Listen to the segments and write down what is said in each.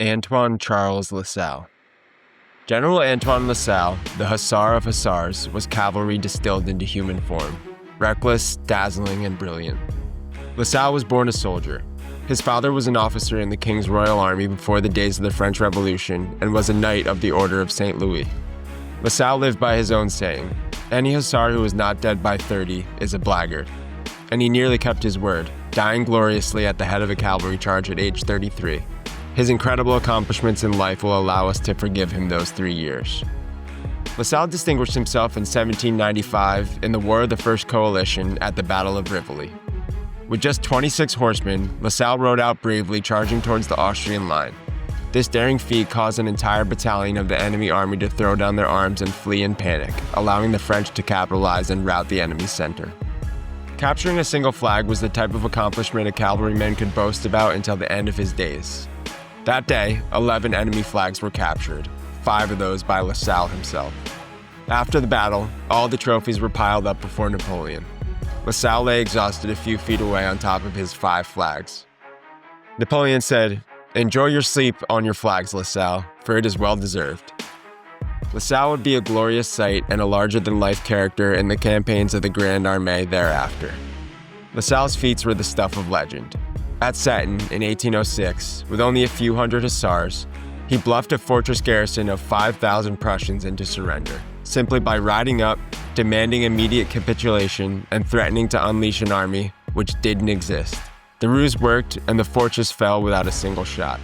Antoine Charles Lasalle. General Antoine Lasalle, the Hussar of Hussars, was cavalry distilled into human form, reckless, dazzling, and brilliant. Lasalle was born a soldier. His father was an officer in the King's Royal Army before the days of the French Revolution and was a Knight of the Order of St. Louis. Lasalle lived by his own saying, "Any hussar who is not dead by 30 is a blackguard." And he nearly kept his word, dying gloriously at the head of a cavalry charge at age 33. His incredible accomplishments in life will allow us to forgive him those 3 years. Lasalle distinguished himself in 1795 in the War of the First Coalition at the Battle of Rivoli. With just 26 horsemen, Lasalle rode out bravely, charging towards the Austrian line. This daring feat caused an entire battalion of the enemy army to throw down their arms and flee in panic, allowing the French to capitalize and rout the enemy's center. Capturing a single flag was the type of accomplishment a cavalryman could boast about until the end of his days. That day, 11 enemy flags were captured, 5 of those by Lasalle himself. After the battle, all the trophies were piled up before Napoleon. Lasalle lay exhausted a few feet away on top of his 5 flags. Napoleon said, "Enjoy your sleep on your flags, Lasalle, for it is well deserved." Lasalle would be a glorious sight and a larger-than-life character in the campaigns of the Grande Armée thereafter. Lasalle's feats were the stuff of legend. At Stettin in 1806, with only a few hundred hussars, he bluffed a fortress garrison of 5,000 Prussians into surrender, simply by riding up, demanding immediate capitulation, and threatening to unleash an army which didn't exist. The ruse worked, and the fortress fell without a single shot.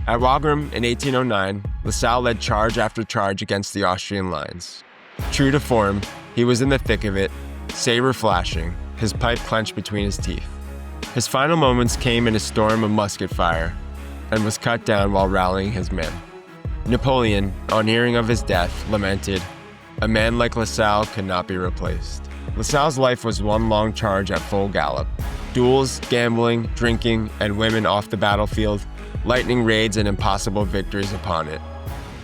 At Wagram in 1809, Lasalle led charge after charge against the Austrian lines. True to form, he was in the thick of it, saber flashing, his pipe clenched between his teeth. His final moments came in a storm of musket fire, and was cut down while rallying his men. Napoleon, on hearing of his death, lamented, "A man like Lasalle could not be replaced." Lasalle's life was one long charge at full gallop. Duels, gambling, drinking, and women off the battlefield, lightning raids and impossible victories upon it.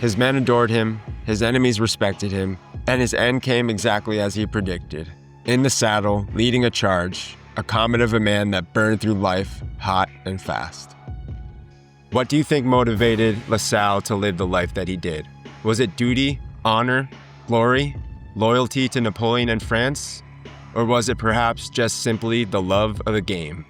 His men adored him, his enemies respected him, and his end came exactly as he predicted. In the saddle, leading a charge, a comet of a man that burned through life hot and fast. What do you think motivated Lasalle to live the life that he did? Was it duty, honor, glory, loyalty to Napoleon and France? Or was it perhaps just simply the love of the game?